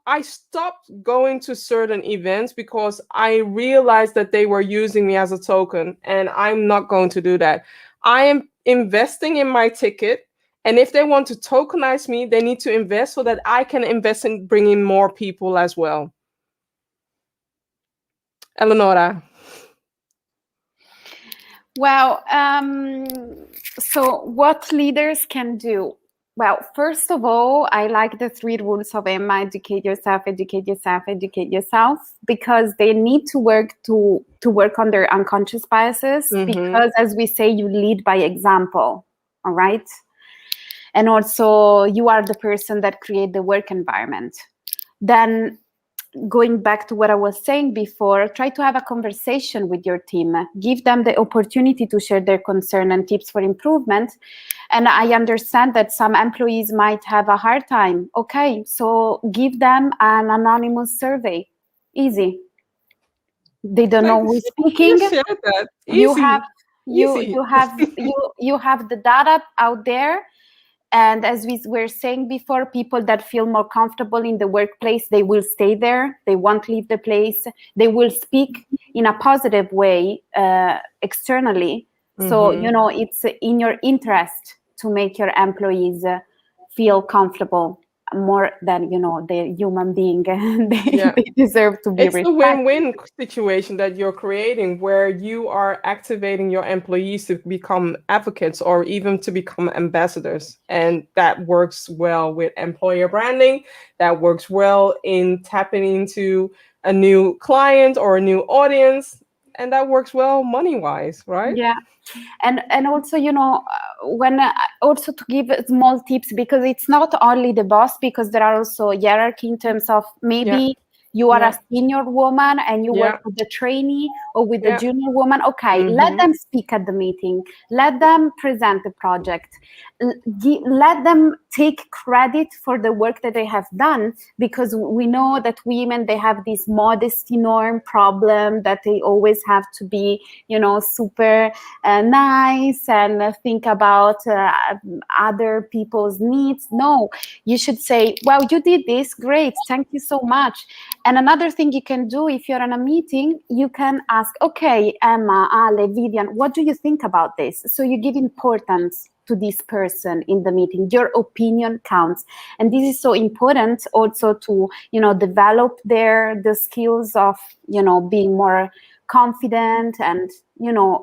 going to certain events because I realized that they were using me as a token, and I'm not going to do that. I am investing in my ticket, and if they want to tokenize me, they need to invest so that I can invest in bringing more people as well. Eleonora. Well, so what leaders can do? Well, first of all, I like the 3 rules of Emma: educate yourself, educate yourself, educate yourself, because they need to work on their unconscious biases, because as we say, you lead by example, all right? And also you are the person that create the work environment. Then going back to what I was saying before, try to have a conversation with your team. Give them the opportunity to share their concern and tips for improvement. And I understand that some employees might have a hard time. Okay, so give them an anonymous survey. Easy. They don't know who's speaking. You share that. You Easy. have Easy. you have the data out there. And as we were saying before, people that feel more comfortable in the workplace, they will stay there. They won't leave the place. They will speak in a positive way externally. So, it's in your interest to make your employees feel comfortable more than, the human being. They deserve to be respected. It's a win-win situation that you're creating, where you are activating your employees to become advocates or even to become ambassadors. And that works well with employer branding. That works well in tapping into a new client or a new audience. And that works well money-wise, right? Yeah. And also, when also to give small tips, because it's not only the boss, because there are also hierarchy in terms of maybe you are a senior woman and you work with the trainee or with the junior woman. Okay, let them speak at the meeting. Let them present the project. Let them take credit for the work that they have done, because we know that women, they have this modesty norm problem that they always have to be, super nice and think about other people's needs. No, you should say, well, you did this, great, thank you so much. And another thing you can do, if you're in a meeting, you can ask, okay, Emma, Ale, Vivian, what do you think about this? So you give importance to this person in the meeting. Your opinion counts. And this is so important also to, develop the skills of, being more confident. And,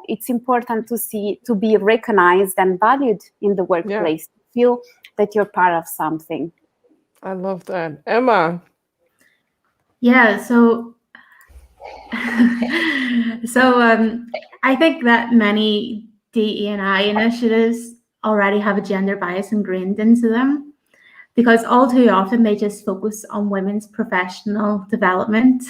it's important to be recognized and valued in the workplace, to feel that you're part of something. I love that. Emma. Yeah, so I think that many DE&I initiatives already have a gender bias ingrained into them, because all too often they just focus on women's professional development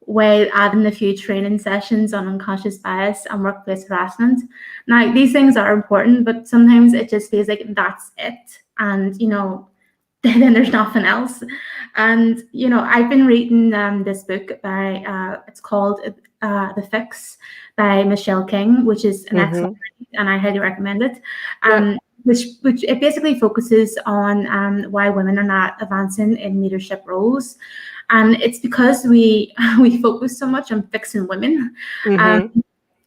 while adding a few training sessions on unconscious bias and workplace harassment. Now, these things are important, but sometimes it just feels like that's it. And, then there's nothing else. And, I've been reading this book by, it's called The Fix by Michelle King, which is an excellent read, and I highly recommend it. Which it basically focuses on why women are not advancing in leadership roles. And it's because we focus so much on fixing women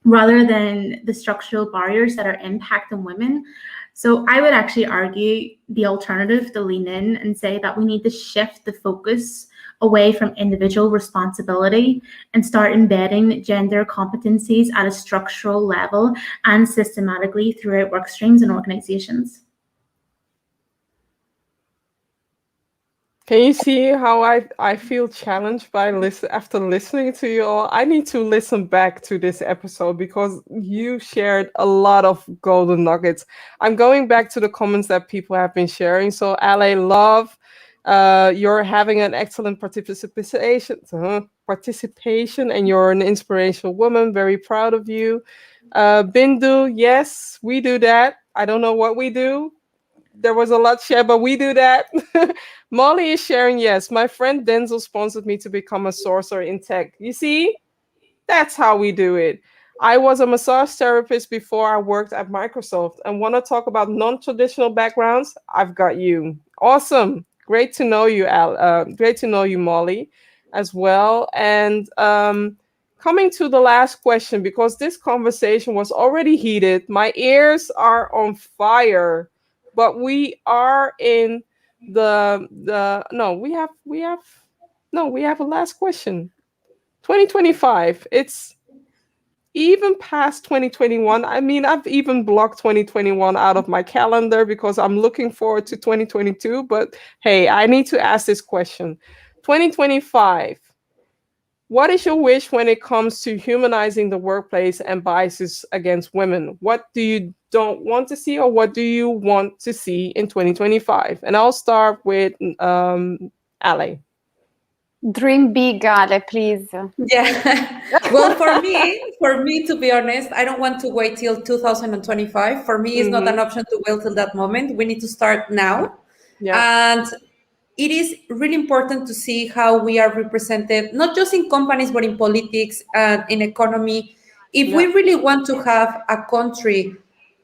rather than the structural barriers that are impacting women. So I would actually argue the alternative to lean in and say that we need to shift the focus away from individual responsibility and start embedding gender competencies at a structural level and systematically throughout work streams and organizations. Can you see how I feel challenged by after listening to you all? I need to listen back to this episode because you shared a lot of golden nuggets. I'm going back to the comments that people have been sharing. So Ale, love, you're having an excellent participation, and you're an inspirational woman. Very proud of you. Bindu, yes, we do that. I don't know what we do. There was a lot shared, but we do that. Molly is sharing, yes, my friend Denzel sponsored me to become a sorcerer in tech. You see, that's how we do it. I was a massage therapist before I worked at Microsoft, and want to talk about non-traditional backgrounds? I've got you. Awesome. Great to know you, great to know you, Molly, as well. And coming to the last question, because this conversation was already heated, my ears are on fire. But we are in we have a last question. 2025. It's even past 2021. I mean, I've even blocked 2021 out of my calendar because I'm looking forward to 2022. But hey, I need to ask this question. 2025. What is your wish when it comes to humanizing the workplace and biases against women? What do you don't want to see, or what do you want to see in 2025? And I'll start with Ale. Dream big, Ale, please. Yeah. Well, for me, to be honest, I don't want to wait till 2025. For me, it's not an option to wait till that moment. We need to start now. Yeah. And it is really important to see how we are represented, not just in companies, but in politics and in economy. If we really want to have a country,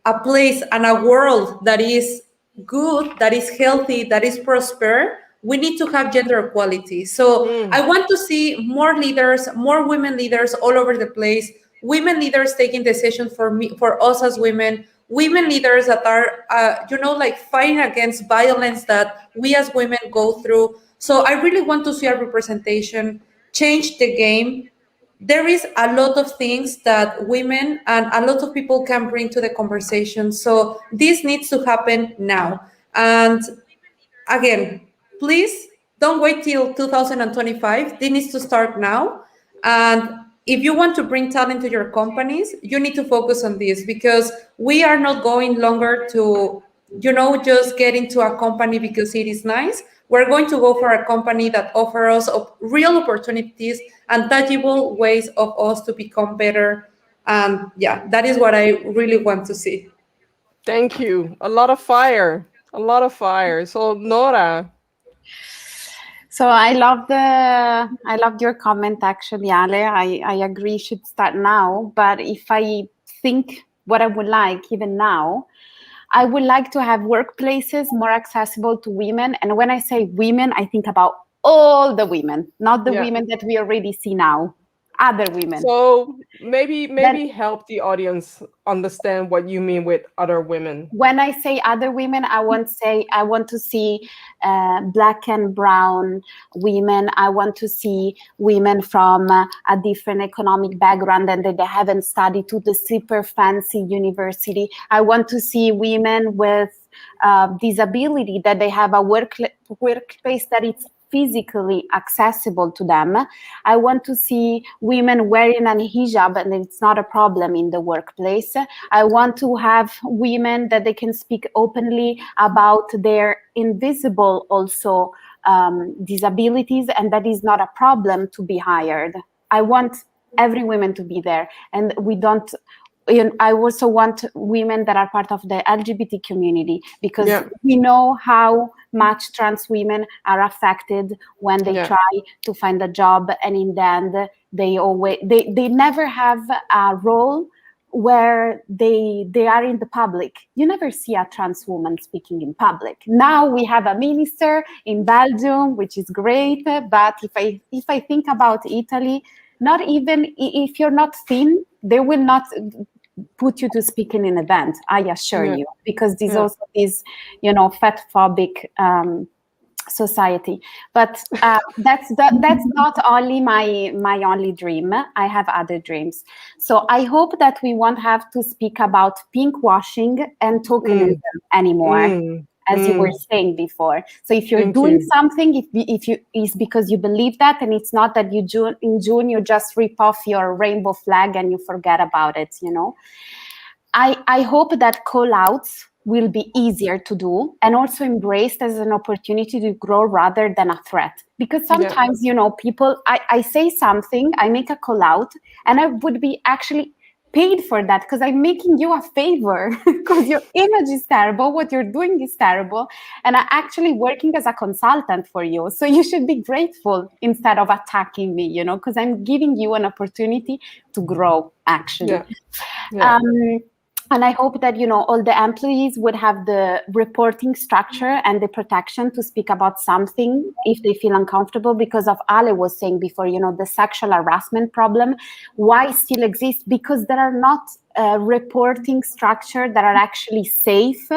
a place, and a world that is good, that is healthy, that is prosper, we need to have gender equality. So I want to see more leaders, more women leaders all over the place, women leaders taking decisions for us as women leaders that are, like fighting against violence that we as women go through. So I really want to see a representation, change the game. There is a lot of things that women and a lot of people can bring to the conversation. So this needs to happen now. And again, please don't wait till 2025. This needs to start now. And if you want to bring talent to your companies, you need to focus on this, because we are not going longer to, just get into a company because it is nice. We're going to go for a company that offers us real opportunities and tangible ways of us to become better. And yeah, that is what I really want to see. Thank you. A lot of fire. A lot of fire. So Nora. So I loved your comment, actually, Ale. I agree, should start now. But if I think what I would like even now, I would like to have workplaces more accessible to women. And when I say women, I think about all the women, not the women that we already see now, other women. So maybe help the audience understand what you mean with other women. When I say other women, I want to see Black and brown women. I want to see women from a different economic background and that they haven't studied to the super fancy university. I want to see women with disability, that they have a workplace that is physically accessible to them. I want to see women wearing an hijab and it's not a problem in the workplace. I want to have women that they can speak openly about their invisible also disabilities, and that is not a problem to be hired. I want every woman to be there, and I also want women that are part of the LGBT community, because we know how much trans women are affected when they try to find a job, and in the end, they never have a role where they are in the public. You never see a trans woman speaking in public. Now we have a minister in Belgium, which is great. But if I think about Italy, not even if you're not thin, they will not put you to speak in an event, I assure you, because this also is, fat phobic society. But that's not only my only dream. I have other dreams. So I hope that we won't have to speak about pink washing and tokenism anymore. As you were saying before. So if you're doing something, if you is because you believe that, and it's not that in June you just rip off your rainbow flag and you forget about it, I hope that call-outs will be easier to do and also embraced as an opportunity to grow rather than a threat. Because sometimes, people, I say something, I make a call-out, and I would be actually paid for that because I'm making you a favor, because your image is terrible, what you're doing is terrible, and I'm actually working as a consultant for you. So you should be grateful instead of attacking me, because I'm giving you an opportunity to grow, actually. And I hope that, all the employees would have the reporting structure and the protection to speak about something if they feel uncomfortable, because of Ale was saying before, the sexual harassment problem, why still exists? Because there are not reporting structure that are actually safe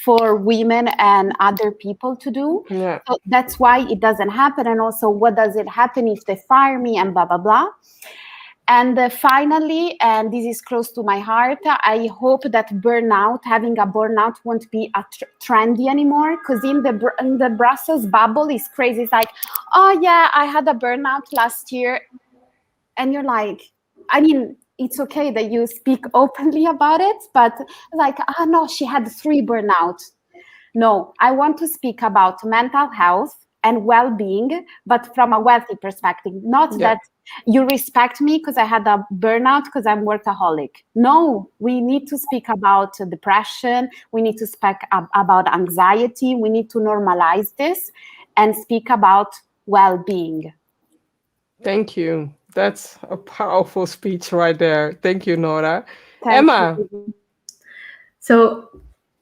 for women and other people to do. So that's why it doesn't happen. And also, what does it happen if they fire me and blah, blah, blah. And finally, and this is close to my heart, I hope that having a burnout won't be trendy anymore, because in the Brussels bubble is crazy. It's like, oh yeah, I had a burnout last year. And you're like, it's okay that you speak openly about it, but like, no, she had 3 burnouts. No, I want to speak about mental health. and well-being, but from a wealthy perspective. Not that you respect me because I had a burnout because I'm workaholic. No, we need to speak about depression. We need to speak about anxiety. We need to normalize this and speak about well-being. Thank you. That's a powerful speech right there. Thank you, Nora. Thank Emma. you. So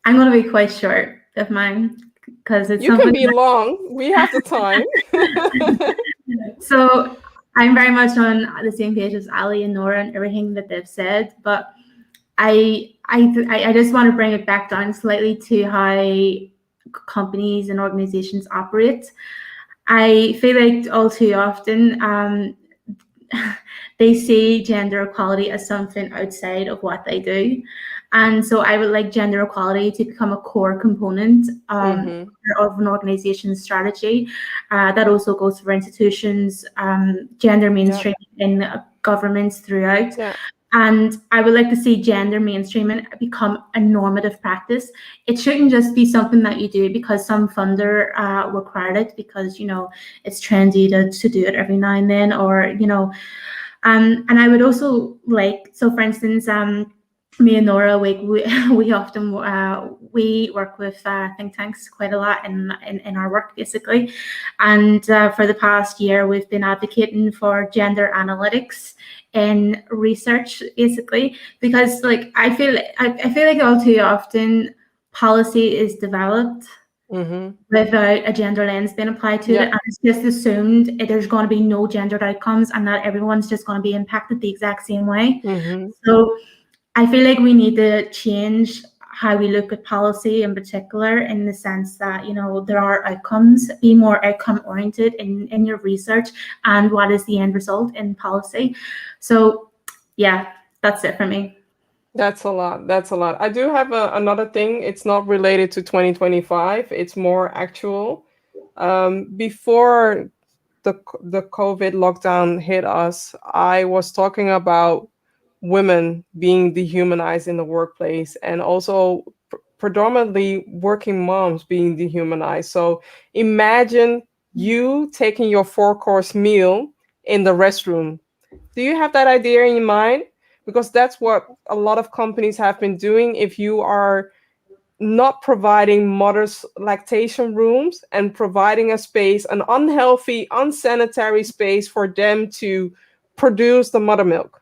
I'm going to be quite short of mine because it's you can be long. We have the time. So I'm very much on the same page as Ali and Nora and everything that they've said, but I just want to bring it back down slightly to how companies and organizations operate. I feel like all too often they see gender equality as something outside of what they do. And so I would like gender equality to become a core component of an organization's strategy. That also goes for institutions, gender mainstreaming in governments throughout. And I would like to see gender mainstreaming become a normative practice. It shouldn't just be something that you do because some funder required it because, you know, it's trendy to do it every now and then, or, you know, and I would also like, so for instance, me and Nora, we often we work with think tanks quite a lot in our work, basically. And for the past year, we've been advocating for gender analytics in research, basically, because like I feel like all too often policy is developed without a gender lens being applied to it, and it's just assumed there's going to be no gendered outcomes and that everyone's just going to be impacted the exact same way. So I feel like we need to change how we look at policy in particular, in the sense that, you know, there are outcomes, be more outcome oriented in your research and what is the end result in policy. So yeah, that's it for me. That's a lot. That's a lot. I do have another thing. It's not related to 2025. It's more actual. Before the COVID lockdown hit us, I was talking about women being dehumanized in the workplace, and also predominantly working moms being dehumanized. So imagine you taking your 4-course meal in the restroom. Do you have that idea in your mind? Because that's what a lot of companies have been doing. If you are not providing mothers' lactation rooms and providing a space, an unhealthy, unsanitary space for them to produce the mother milk,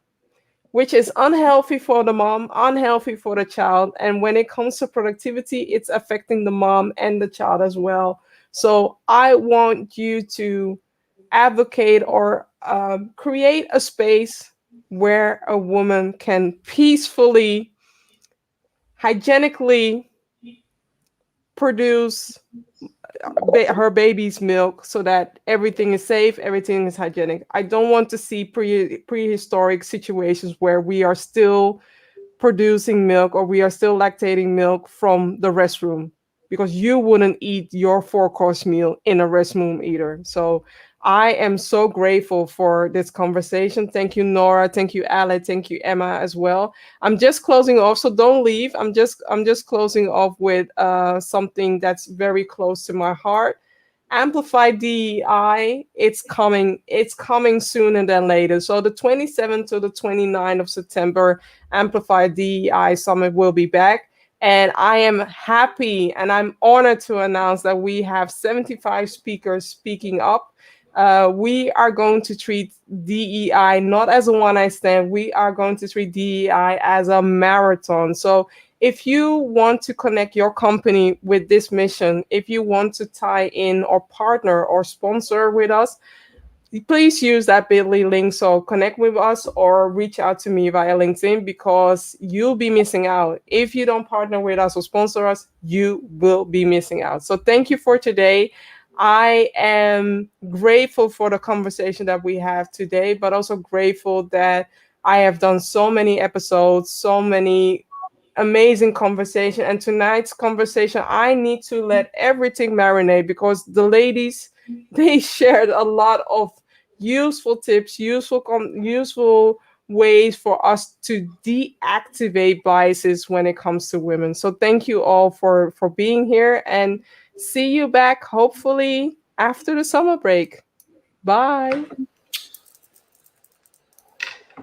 which is unhealthy for the mom, unhealthy for the child. And when it comes to productivity, it's affecting the mom and the child as well. So I want you to advocate or create a space where a woman can peacefully, hygienically produce her baby's milk so that everything is safe, everything is hygienic. I don't want to see prehistoric situations where we are still producing milk or we are still lactating milk from the restroom, because you wouldn't eat your 4-course meal in a restroom either. So I am so grateful for this conversation. Thank you, Nora. Thank you, Ale. Thank you, Emma, as well. I'm just closing off, so don't leave. I'm just closing off with something that's very close to my heart. Amplify DEI, it's coming sooner than later. So the 27th to the 29th of September, Amplify DEI Summit will be back. And I am happy and I'm honored to announce that we have 75 speakers speaking up. We are going to treat DEI not as a one-night stand. We are going to treat DEI as a marathon. So if you want to connect your company with this mission, if you want to tie in or partner or sponsor with us, please use that bit.ly link. So connect with us or reach out to me via LinkedIn, because you'll be missing out. If you don't partner with us or sponsor us, you will be missing out. So thank you for today. I am grateful for the conversation that we have today, but also grateful that I have done so many episodes, so many amazing conversation. And tonight's conversation, I need to let everything marinate, because the ladies, they shared a lot of useful tips, useful ways for us to deactivate biases when it comes to women. So thank you all for being here, and see you back hopefully after the summer break. Bye.